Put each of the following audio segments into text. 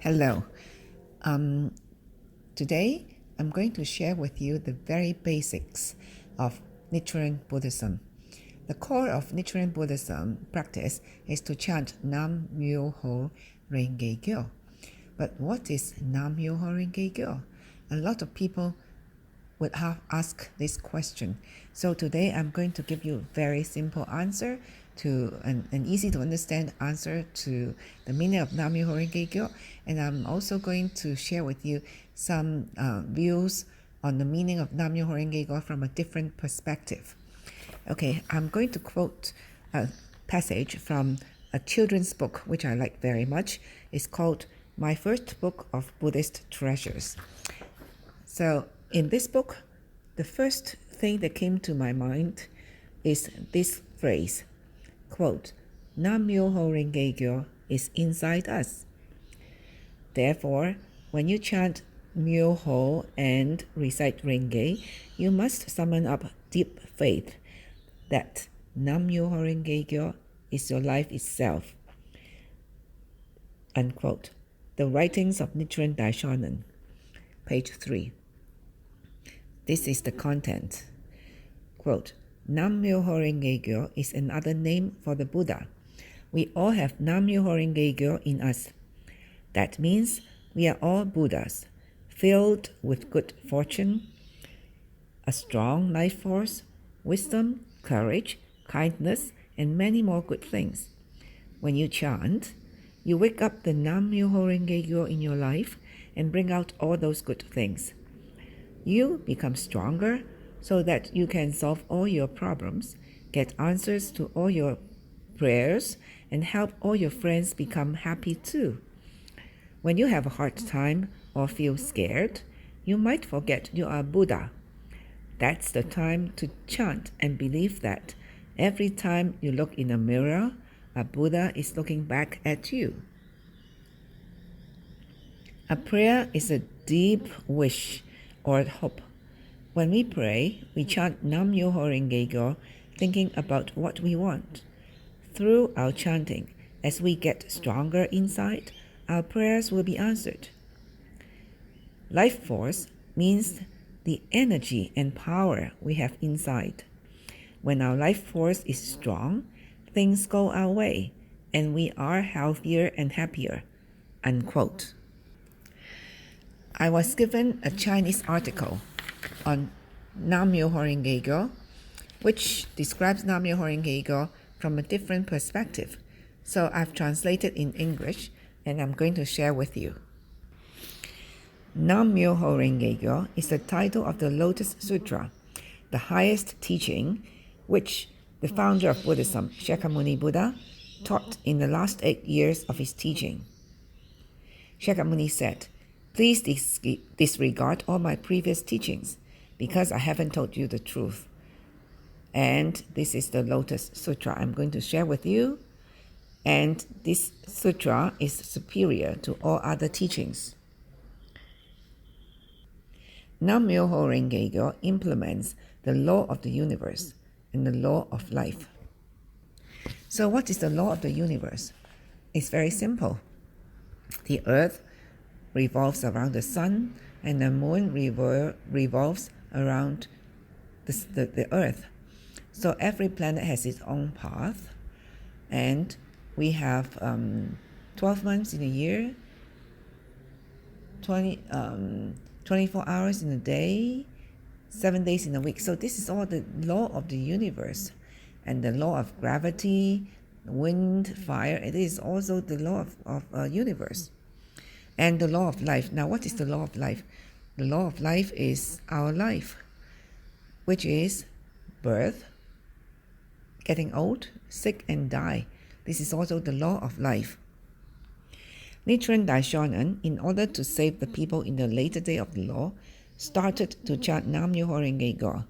Hello. Today, I'm going to share with you the very basics of Nichiren Buddhism. The core of Nichiren Buddhism practice is to chant Nam Myoho Renge Kyo. But what is Nam Myoho Renge Kyo? A lot of people would have asked this question. So today I'm going to give you a very simple answer to an easy to understand answer to the meaning of Nam Myoho Renge Kyo, and I'm also going to share with you some views on the meaning of Nam Myoho Renge Kyo from a different perspective. Okay, I'm going to quote a passage from a children's book which I like very much. It's called My First Book of Buddhist Treasures. So in this book, the first thing that came to my mind is this phrase, quote, Nam Myoho Renge Kyo is inside us. Therefore, when you chant Myoho and recite Renge, you must summon up deep faith that Nam Myoho Renge Kyo is your life itself. Unquote. The Writings of Nichiren Daishonin, page 3. This is the content. Quote, Nam Myoho Renge Kyo is another name for the Buddha. We all have Nam Myoho Renge Kyo in us. That means we are all Buddhas, filled with good fortune, a strong life force, wisdom, courage, kindness, and many more good things. When you chant, you wake up the Nam Myoho Renge Kyo in your life and bring out all those good things. You become stronger so that you can solve all your problems, get answers to all your prayers, and help all your friends become happy too. When you have a hard time or feel scared, you might forget you are Buddha. That's the time to chant and believe that every time you look in a mirror, a Buddha is looking back at you. A prayer is a deep wish or hope. When we pray, we chant Nam Myoho Renge Kyo, thinking about what we want. Through our chanting, as we get stronger inside, our prayers will be answered. Life force means the energy and power we have inside. When our life force is strong, things go our way, and we are healthier and happier. Unquote. I was given a Chinese article on Nam Myoho Renge Kyo, which describes Nam Myoho Renge Kyo from a different perspective. So I've translated in English, and I'm going to share with you. Nam Myoho Renge Kyo is the title of the Lotus Sutra, the highest teaching which the founder of Buddhism, Shakyamuni Buddha, taught in the last 8 years of his teaching. Shakyamuni said, Please disregard all my previous teachings because I haven't told you the truth. And this is the Lotus Sutra I'm going to share with you. And this sutra is superior to all other teachings. Nam Myoho Renge Kyo implements the law of the universe and the law of life. So what is the law of the universe? It's very simple. The earth revolves around the sun, and the moon revolves around the earth. So every planet has its own path, and we have 12 months in a year, 24 hours in a day, 7 days in a week. So this is all the law of the universe, and the law of gravity, wind, fire. It is also the law of universe. And the law of life. Now, what is the law of life? The law of life is our life, which is birth, getting old, sick, and die. This is also the law of life. Nichiren Daishonin, in order to save the people in the later day of the law, started to chant Nam Myoho Renge Kyo,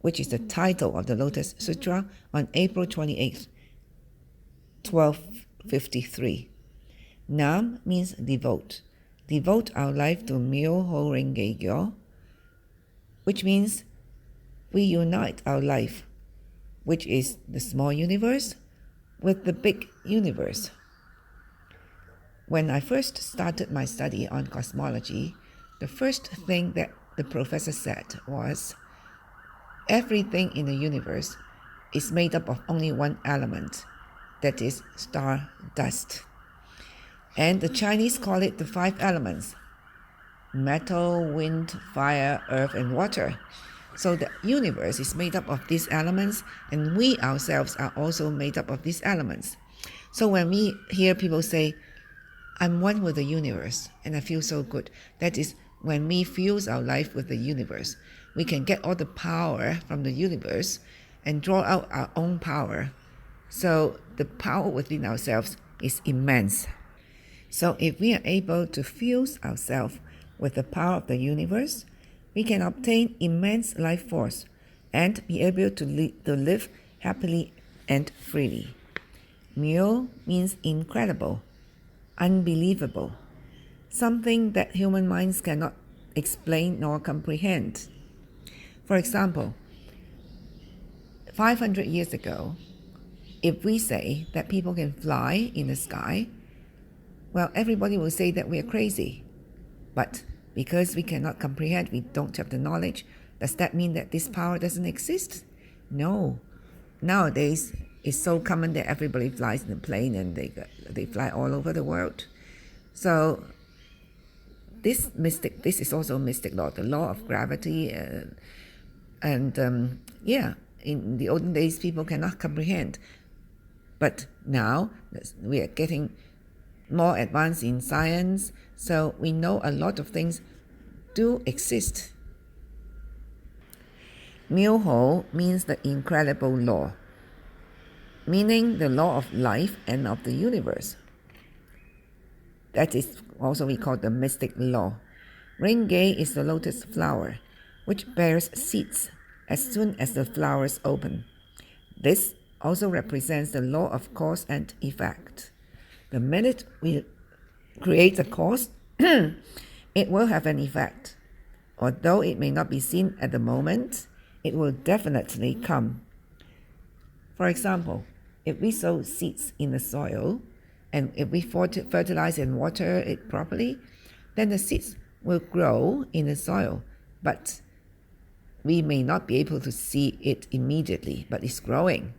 which is the title of the Lotus Sutra, on April 28, 1253. Nam means devote. Devote our life to Myoho Renge Kyo, which means we unite our life, which is the small universe, with the big universe. When I first started my study on cosmology, the first thing that the professor said was, everything in the universe is made up of only one element, that is star dust. And the Chinese call it the 5 elements: metal, wind, fire, earth, and water. So the universe is made up of these elements, and we ourselves are also made up of these elements. So when we hear people say, I'm one with the universe, and I feel so good, that is when we fuse our life with the universe. We can get all the power from the universe and draw out our own power. So the power within ourselves is immense. So if we are able to fuse ourselves with the power of the universe, we can obtain immense life force and be able to live happily and freely. Myo means incredible, unbelievable, something that human minds cannot explain nor comprehend. For example, 500 years ago, if we say that people can fly in the sky, well, everybody will say that we are crazy. But because we cannot comprehend, we don't have the knowledge, does that mean that this power doesn't exist? No. Nowadays, it's so common that everybody flies in a plane and they fly all over the world. So this is also a mystic law, the law of gravity. In the olden days, people cannot comprehend. But now we are getting more advanced in science, so we know a lot of things do exist. Myo means the incredible law, meaning the law of life and of the universe. That is also we call the mystic law. Renge is the lotus flower, which bears seeds as soon as the flowers open. This also represents the law of cause and effect. The minute we create a cause, it will have an effect. Although it may not be seen at the moment, it will definitely come. For example, if we sow seeds in the soil, and if we fertilize and water it properly, then the seeds will grow in the soil. But we may not be able to see it immediately, but it's growing.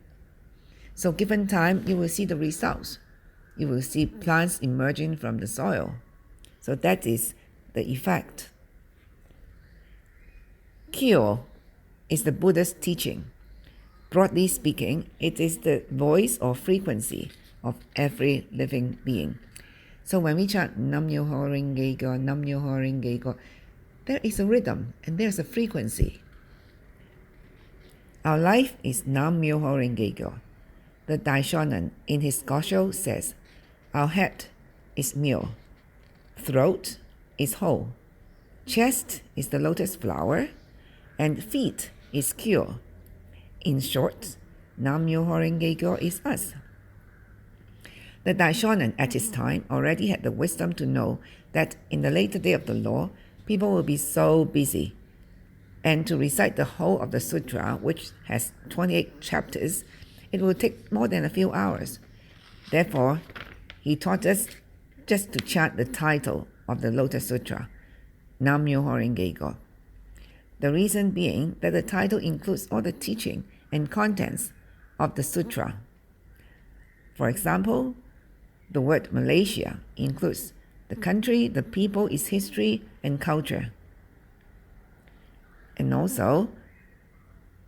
So given time, you will see the results. You will see plants emerging from the soil. So that is the effect. Kyo is the Buddha's teaching. Broadly speaking, it is the voice or frequency of every living being. So when we chant Nam Myoho Renge Kyo, Nam Myoho Renge Kyo, there is a rhythm and there's a frequency. Our life is Nam Myoho Renge Kyo. The Daishonin in his Gosho says, our head is Myo, throat is Ho, chest is the lotus flower, and feet is Kyo. In short, Nam Myoho Renge Kyo is us. The Daishonin at his time already had the wisdom to know that in the later day of the law, people will be so busy. And to recite the whole of the sutra, which has 28 chapters, it will take more than a few hours. Therefore, he taught us just to chant the title of the Lotus Sutra, Nam Myoho Renge Kyo. The reason being that the title includes all the teaching and contents of the sutra. For example, the word Malaysia includes the country, the people, its history, and culture. And also,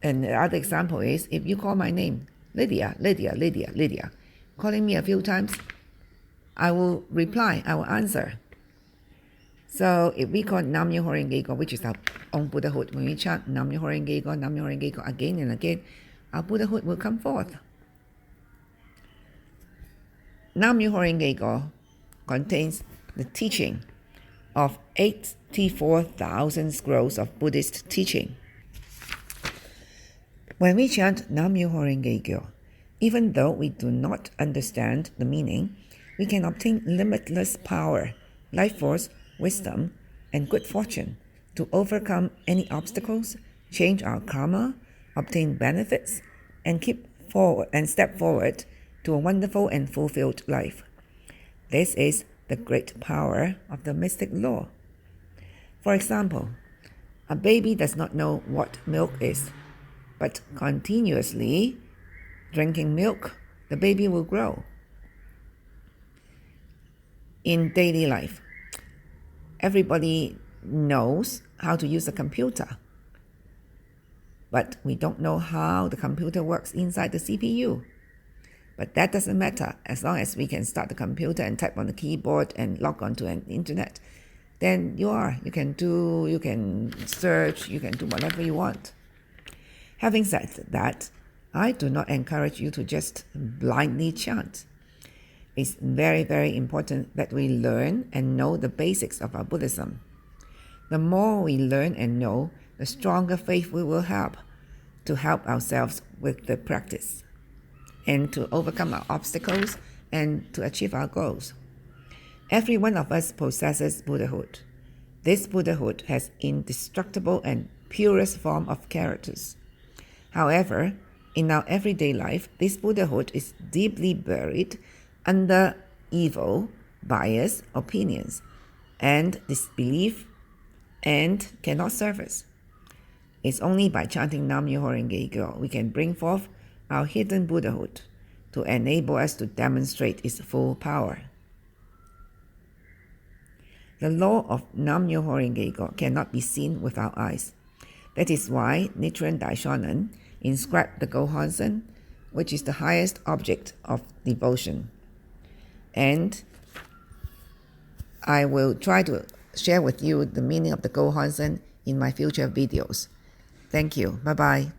and the other example is, if you call my name, Lydia, calling me a few times, I will reply, I will answer. So if we call Nam Myoho Renge Kyo, which is our own Buddhahood, when we chant Nam Myoho Renge Kyo, Nam Myoho Renge Kyo again and again, our Buddhahood will come forth. Nam Myoho Renge Kyo contains the teaching of 84,000 scrolls of Buddhist teaching. When we chant Nam Myoho Renge Kyo, even though we do not understand the meaning, we can obtain limitless power, life force, wisdom, and good fortune to overcome any obstacles, change our karma, obtain benefits, and step forward to a wonderful and fulfilled life. This is the great power of the mystic law. For example, a baby does not know what milk is, but continuously drinking milk, the baby will grow. In daily life, everybody knows how to use a computer, but we don't know how the computer works inside the CPU. But that doesn't matter. As long as we can start the computer and type on the keyboard and log onto an internet, then you can search, you can do whatever you want. Having said that, I do not encourage you to just blindly chant. It's very, very important that we learn and know the basics of our Buddhism. The more we learn and know, the stronger faith we will have to help ourselves with the practice and to overcome our obstacles and to achieve our goals. Every one of us possesses Buddhahood. This Buddhahood has indestructible and purest form of characters. However, in our everyday life, this Buddhahood is deeply buried under evil, bias, opinions, and disbelief, and cannot serve us. It's only by chanting Nam Myoho Renge Kyo we can bring forth our hidden Buddhahood to enable us to demonstrate its full power. The law of Nam Myoho Renge Kyo cannot be seen with our eyes. That is why Nichiren Daishonin inscribed the Gohonzon, which is the highest object of devotion. And I will try to share with you the meaning of the Gohonzon in my future videos. Thank you. Bye-bye.